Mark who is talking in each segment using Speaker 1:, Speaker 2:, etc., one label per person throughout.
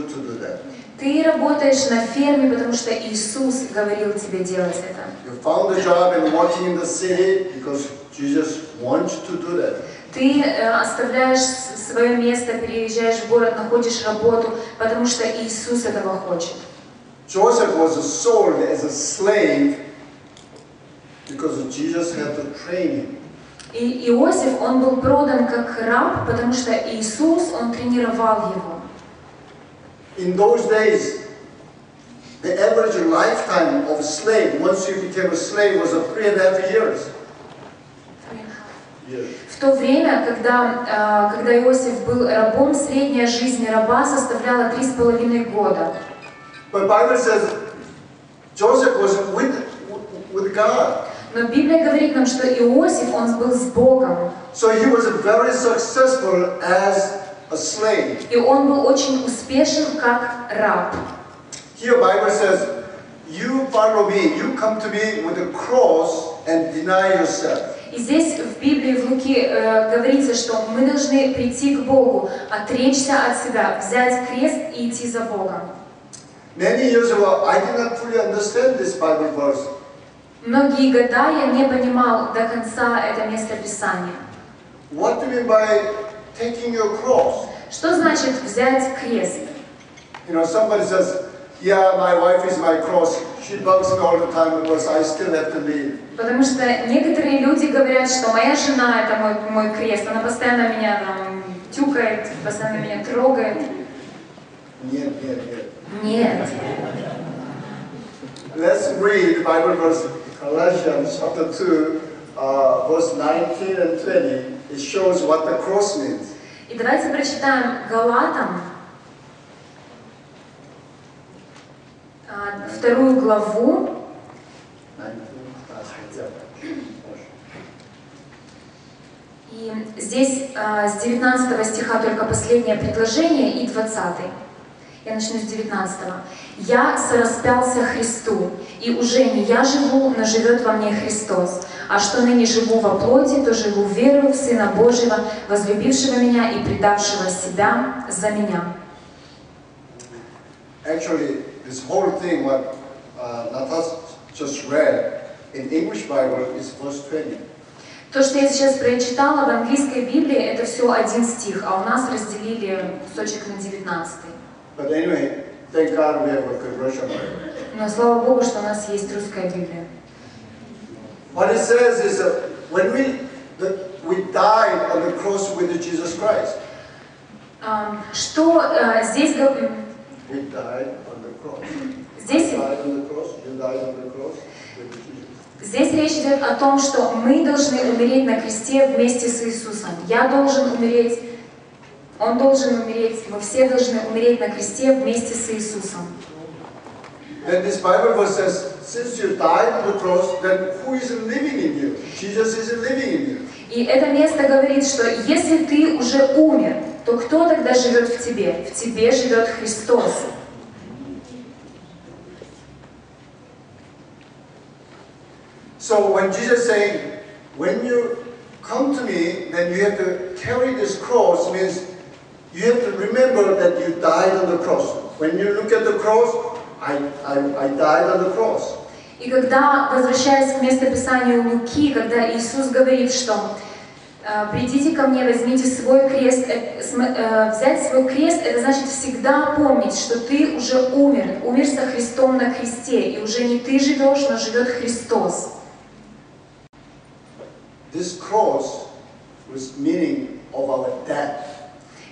Speaker 1: to do that.
Speaker 2: Ты работаешь на ферме, потому что Иисус говорил тебе делать это.
Speaker 1: You found a job and working in the city because Jesus wants you to do that.
Speaker 2: Ты оставляешь свое место, переезжаешь в город, находишь работу, потому что Иисус этого хочет.
Speaker 1: Joseph was sold as a slave because Jesus had to train him.
Speaker 2: И Иосиф, он был продан как раб, потому что Иисус, он тренировал его.
Speaker 1: In those days, the average lifetime of a slave, once you became a slave, was 3.5 years.
Speaker 2: В то время, когда Иосиф был рабом, средняя жизнь раба составляла 3,5 года.
Speaker 1: But Bible says Joseph was with God.
Speaker 2: Но Библия говорит нам, что Иосиф, он был с Богом.
Speaker 1: So he was very successful as a slave.
Speaker 2: И он был очень успешен как раб.
Speaker 1: Here Bible says, you follow me, you come to me with a cross and deny yourself.
Speaker 2: И здесь в Библии, в Луки, говорится, что мы должны прийти к Богу, отречься от себя, взять крест и идти за Богом.
Speaker 1: Many years ago, I did not fully understand this Bible verse.
Speaker 2: Многие года я не понимал до конца это место Писания.
Speaker 1: What do you mean by taking your cross?
Speaker 2: Что значит взять крест?
Speaker 1: You know, somebody says, yeah, my wife is my cross. She bugs me all the time because I still have to leave.
Speaker 2: Потому что некоторые люди говорят, что моя жена это мой крест, она постоянно меня там тюкает, постоянно меня трогает.
Speaker 1: Нет.
Speaker 2: Нет.
Speaker 1: Let's read Bible verse Colossians chapter 2, verse 19 and 20. It shows what the cross means.
Speaker 2: И давайте прочитаем Галатам, 2 главу. И здесь с 19 стиха только последнее предложение и 20. Я начну с 19. «Я сораспялся Христу, и уже не я живу, но живет во мне Христос. А что ныне живу во плоти, то живу верою в Сына Божьего, возлюбившего меня и предавшего себя за меня».
Speaker 1: Actually, this whole thing, what Natasha just read in English Bible is verse 20.
Speaker 2: То, что я сейчас прочитала в английской Библии, это все один стих, а у нас разделили кусочек на 19.
Speaker 1: But anyway, thank God we have a good Russian Bible.
Speaker 2: Но слава Богу, что у нас есть русская Библия.
Speaker 1: What it says is that when we died on the cross with Jesus Christ.
Speaker 2: Что здесь говорится?
Speaker 1: We died on the cross.
Speaker 2: Здесь.
Speaker 1: Died on the cross. You died on the cross with Jesus.
Speaker 2: Здесь речь идет о том, что мы должны умереть на кресте вместе с Иисусом. Я должен умереть, Он должен умереть, мы все должны умереть на кресте вместе с Иисусом.
Speaker 1: Then this Bible verse says, since you died on the cross, then who is living in you? Jesus is living in you.
Speaker 2: И это место говорит, что если ты уже умер, то кто тогда живет в тебе? В тебе живет Христос.
Speaker 1: So when Jesus saying, when you come to me, then you have to carry this cross, means you have to remember that you died on the cross. When you look at the cross, I died on the cross.
Speaker 2: И когда, возвращаясь к местописанию Луки, когда Иисус говорит, что «Придите ко мне, возьмите свой крест», взять свой крест, это значит всегда помнить, что ты уже умер со Христом на кресте, и уже не ты живешь, но живет Христос.
Speaker 1: This cross was meaning of our death.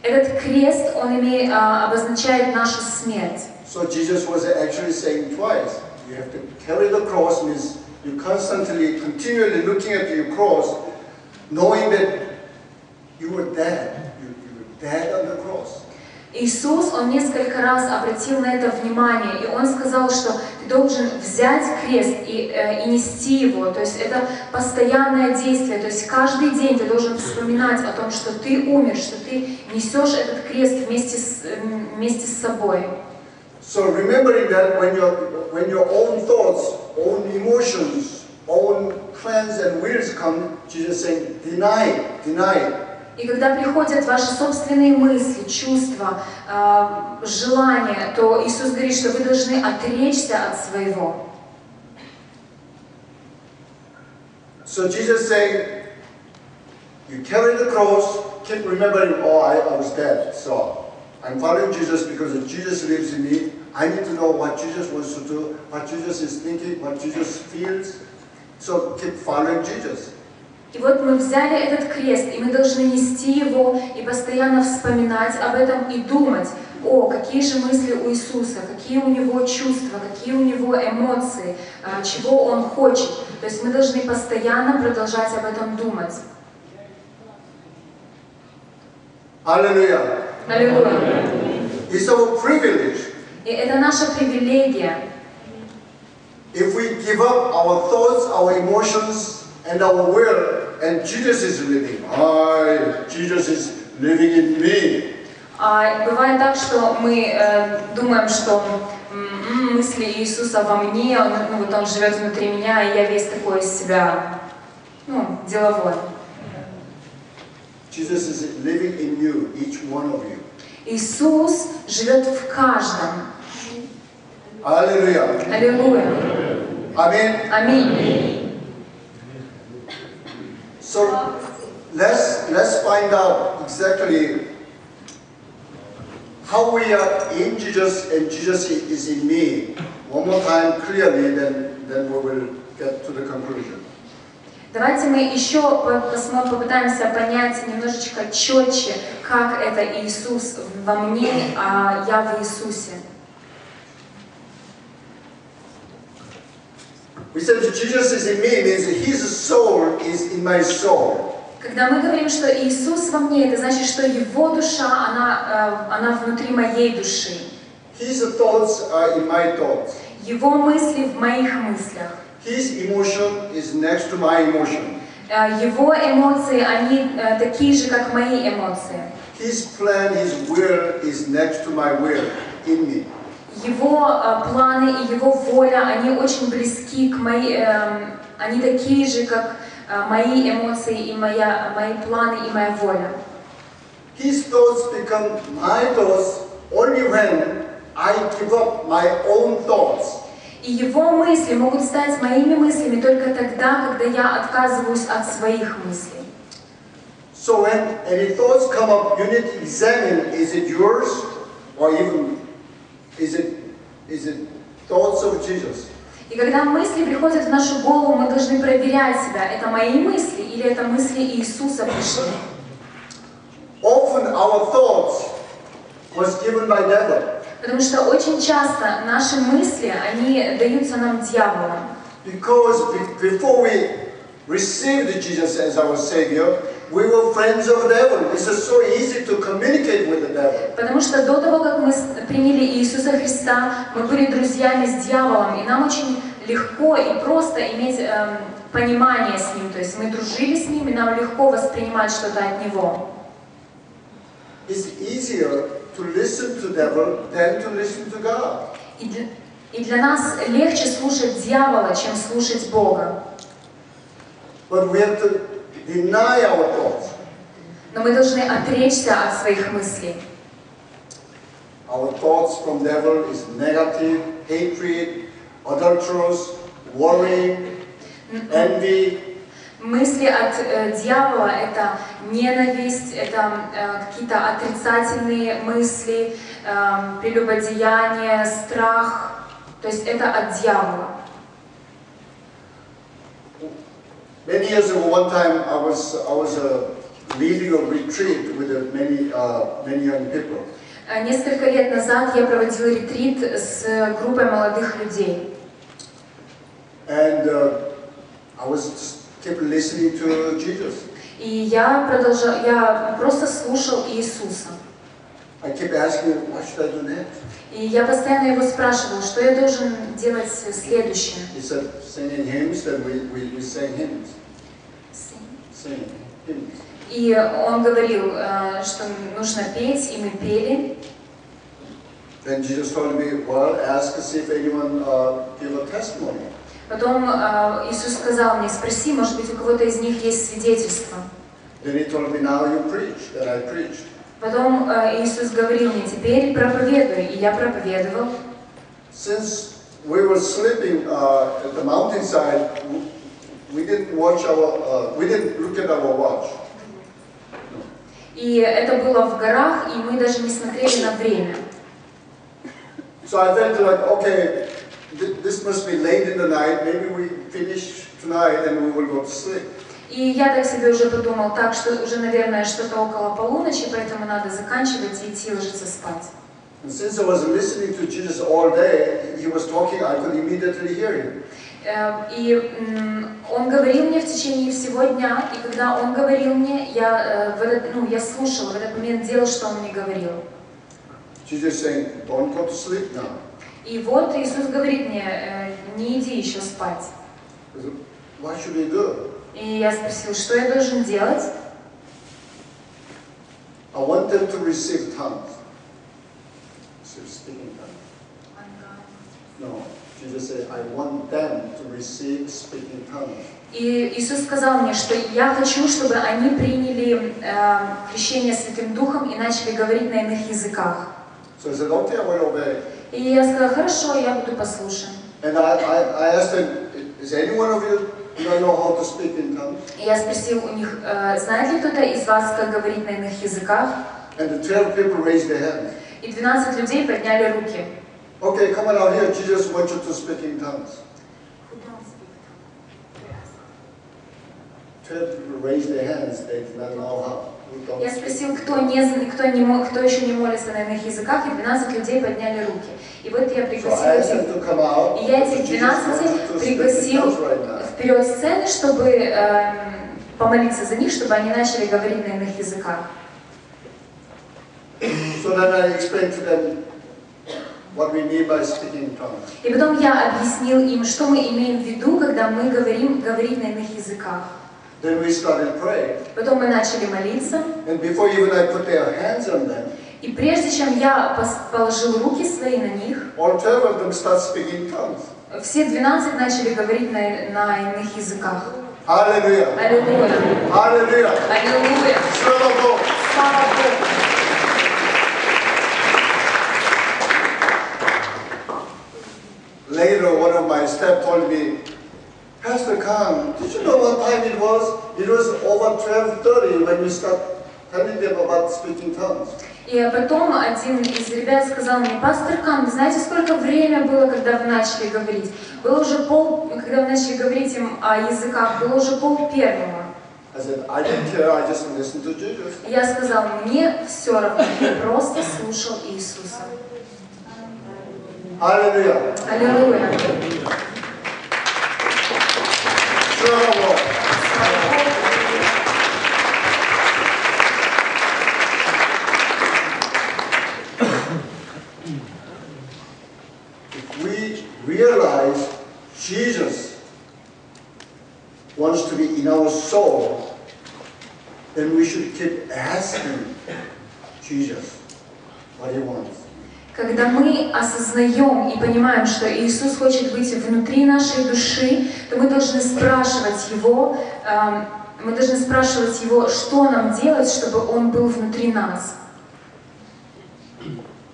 Speaker 2: Этот крест, он обозначает нашу смерть.
Speaker 1: So Jesus was actually saying twice, you have to carry the cross, means you constantly, continually looking at your cross, knowing that you were dead. You were dead on the cross.
Speaker 2: Иисус, Он несколько раз обратил на это внимание, и Он сказал, что ты должен взять крест и нести его, то есть это постоянное действие, то есть каждый день ты должен вспоминать о том, что ты умер, что ты несешь этот крест вместе с собой.
Speaker 1: So remembering that when your own thoughts, own emotions, own plans and wills come, Jesus saying, deny it.
Speaker 2: И когда приходят ваши собственные мысли, чувства, желания, то Иисус говорит, что вы должны отречься от своего.
Speaker 1: So Jesus saying, you carry the cross, keep remembering, oh, I was dead, so I'm following Jesus because Jesus lives in me. I need to know what Jesus wants to do, what Jesus is thinking, what Jesus feels. So keep following Jesus.
Speaker 2: И вот мы взяли этот крест, и мы должны нести его и постоянно вспоминать об этом и думать, о, какие же мысли у Иисуса, какие у Него чувства, какие у Него эмоции, чего Он хочет. То есть мы должны постоянно продолжать об этом думать.
Speaker 1: Аллилуйя.
Speaker 2: Аллилуйя.
Speaker 1: It's our privilege.
Speaker 2: И это наша привилегия.
Speaker 1: If we give up our thoughts, our emotions, and our will, and Jesus is living. Jesus is living in me.
Speaker 2: Бывает так, что мы думаем, что мысли Иисуса во мне, Он живет внутри меня, и я весь такой из себя, деловой.
Speaker 1: Jesus is living in you, each one of you.
Speaker 2: Иисус живет в каждом.
Speaker 1: Аллилуйя.
Speaker 2: Аллилуйя.
Speaker 1: Аминь.
Speaker 2: Аминь.
Speaker 1: So let's find out exactly how we are in Jesus and Jesus is in me. One more time clearly, then we will get to the conclusion.
Speaker 2: Давайте мы еще попытаемся понять немножечко четче, как это Иисус во мне, а я в Иисусе.
Speaker 1: We said that Jesus is in me means that His soul is in my soul.
Speaker 2: Когда мы говорим, что Иисус во мне, это значит, что Его душа, она внутри моей души.
Speaker 1: His thoughts are in my thoughts.
Speaker 2: Его мысли в моих мыслях.
Speaker 1: His emotion is next to my emotion.
Speaker 2: Его эмоции, они такие же, как мои эмоции.
Speaker 1: His plan, His will is next to my will in me.
Speaker 2: Его планы и Его воля, они очень близки к моей, они такие же, как мои эмоции и мои планы и моя воля.
Speaker 1: His thoughts become my thoughts only when I give up my own thoughts.
Speaker 2: И Его мысли могут стать моими мыслями только тогда, когда я отказываюсь от своих мыслей.
Speaker 1: So when any thoughts come up, you need to examine, is it yours or even is it thoughts of Jesus?
Speaker 2: И когда мысли приходят в нашу голову, мы должны проверять себя, это мои мысли или это мысли Иисуса пришли.
Speaker 1: Often our thoughts was given by devil.
Speaker 2: Потому что очень часто наши мысли, они даются нам дьяволом.
Speaker 1: Because before we received Jesus as our Savior, we were friends of the devil. It's so easy to communicate with the devil.
Speaker 2: Потому что до того, как мы приняли Иисуса Христа, мы были друзьями с дьяволом, и нам очень легко и просто иметь понимание с ним. То есть мы дружили с ним, и нам легко воспринимать что-то от него.
Speaker 1: It's easier to listen to devil than to listen to God.
Speaker 2: И для нас легче слушать дьявола, чем слушать Бога.
Speaker 1: But we have to deny our thoughts.
Speaker 2: Но мы должны отречься от своих мыслей.
Speaker 1: Our thoughts from devil is negative, hatred, adulterous, worrying, envy.
Speaker 2: Мысли от дьявола — это ненависть, это какие-то отрицательные мысли, прелюбодеяние, страх. То есть это от дьявола.
Speaker 1: Many years ago, one time I was leading a retreat with many young people.
Speaker 2: Несколько лет назад я проводила ретрит с группой молодых людей.
Speaker 1: And I was just kept listening to Jesus.
Speaker 2: И я просто слушал Иисуса.
Speaker 1: I kept asking, what should I do next?
Speaker 2: И я постоянно его спрашивал, что я должен делать следующее.
Speaker 1: He said, singing hymns, then we sang hymns. Sing hymns.
Speaker 2: И он говорил, что нужно петь, и мы пели.
Speaker 1: Then Jesus told me, well, ask us if anyone give a testimony.
Speaker 2: Потом Иисус сказал мне, спроси, может быть, у кого-то из них есть свидетельство.
Speaker 1: Then he told me, now you preach, and I preached.
Speaker 2: Потом Иисус говорил мне: теперь проповедуй, и я проповедовал.
Speaker 1: Since we were sleeping at the mountainside, we didn't look at our watch.
Speaker 2: И это было в горах, и мы даже не смотрели на время.
Speaker 1: So I felt like, okay, this must be late in the night. Maybe we finish tonight and we will go to sleep.
Speaker 2: И я так себе уже подумал, так что уже, наверное, что-то около полуночи, поэтому надо заканчивать и идти ложиться спать.
Speaker 1: And since I was listening to Jesus all day, he was talking, I could immediately hear him.
Speaker 2: И он говорил мне в течение всего дня, и когда он говорил мне, я слушала, в этот момент делал, что он мне говорил.
Speaker 1: Jesus saying, don't go to sleep now.
Speaker 2: И вот Иисус говорит мне: не иди еще спать.
Speaker 1: What should we do?
Speaker 2: И я спросил, что я должен делать?
Speaker 1: I want them to receive tongues. Speaking tongues. No, Jesus said, I want them to receive speaking tongues.
Speaker 2: И Иисус сказал мне, что я хочу, чтобы они приняли крещение Святым Духом и начали говорить на иных языках.
Speaker 1: So I said, okay, I will obey.
Speaker 2: И я сказала: хорошо, я буду послушен.
Speaker 1: And I asked them, is any one of you know how to speak in tongues?
Speaker 2: И я спросил у них: знает ли кто-то из вас, как говорить на иных языках?
Speaker 1: And the 12 people raised their hands.
Speaker 2: И 12 людей подняли руки.
Speaker 1: Okay, come on out here. Jesus wants you to speak in tongues. 12 people raised their hands. They did not know how.
Speaker 2: Я спросил, кто еще не молится на иных языках, и 12 людей подняли руки. И вот я пригласил этих 12 пригласил вперед сцены, чтобы помолиться за них, чтобы они начали говорить на иных языках.
Speaker 1: So then I explained to them what we mean by speaking in tongues.
Speaker 2: И потом я объяснил им, что мы имеем в виду, когда мы говорим говорить на иных языках.
Speaker 1: Then we started praying.
Speaker 2: Потом мы начали молиться.
Speaker 1: And before even I put their hands on them,
Speaker 2: и прежде чем я положил руки свои на них,
Speaker 1: all 12 of them start speaking tongues.
Speaker 2: Все 12 начали говорить на иных языках.
Speaker 1: Аллилуйя!
Speaker 2: Аллилуйя!
Speaker 1: Аллилуйя!
Speaker 2: Аллилуйя!
Speaker 1: Слава Богу!
Speaker 2: Слава Богу!
Speaker 1: Later, one of my staff told me, Pastor Khan, did you know what time it was? It was over 12:30 when we start telling them about speaking tongues.
Speaker 2: И потом один из ребят сказал мне: пастор Кан, вы знаете, сколько время было, когда вы начали говорить? Было уже когда вы начали говорить им о языках, было уже 1:30.
Speaker 1: I said, I didn't care, I just listened to Jesus.
Speaker 2: Я сказал: мне все равно, я просто слушал Иисуса.
Speaker 1: Аллилуйя!
Speaker 2: Аллилуйя!
Speaker 1: Слава Богу! If we realize Jesus wants to be in our soul, then we should keep asking Jesus what he wants.
Speaker 2: Когда мы осознаем и понимаем, что Иисус хочет быть внутри нашей души, то мы должны спрашивать Его, что нам делать, чтобы Он был внутри нас.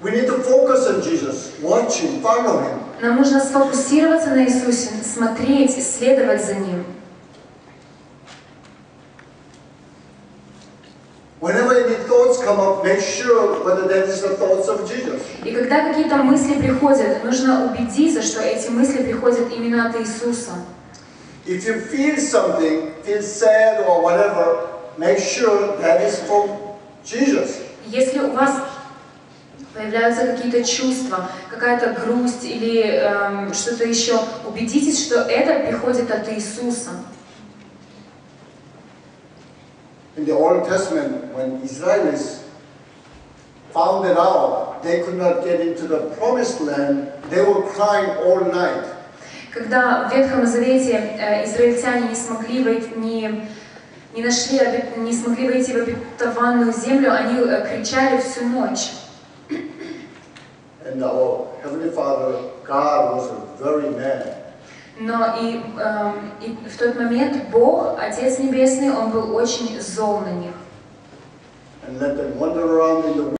Speaker 1: We need to focus on Jesus, watch him, follow him.
Speaker 2: Нам нужно сфокусироваться на Иисусе, смотреть, исследовать за Ним.
Speaker 1: Whenever any thoughts come up, make sure whether that is the thoughts of Jesus.
Speaker 2: И когда какие-то мысли приходят, нужно убедиться, что эти мысли приходят именно от Иисуса.
Speaker 1: If you feel something, feel sad or whatever, make sure that is from Jesus.
Speaker 2: Если у вас появляются какие-то чувства, какая-то грусть или что-то еще, убедитесь, что это приходит от Иисуса.
Speaker 1: In the Old Testament, when Israelis found it out, they could not get into the promised land, they were crying all night.
Speaker 2: Когда в Ветхом Завете израильтяне не смогли войти в обетованную землю, они кричали всю ночь.
Speaker 1: And our Heavenly Father, God, was very mad.
Speaker 2: Но и в тот момент Бог, Отец Небесный, Он был очень зол на них.
Speaker 1: And let them wander around in the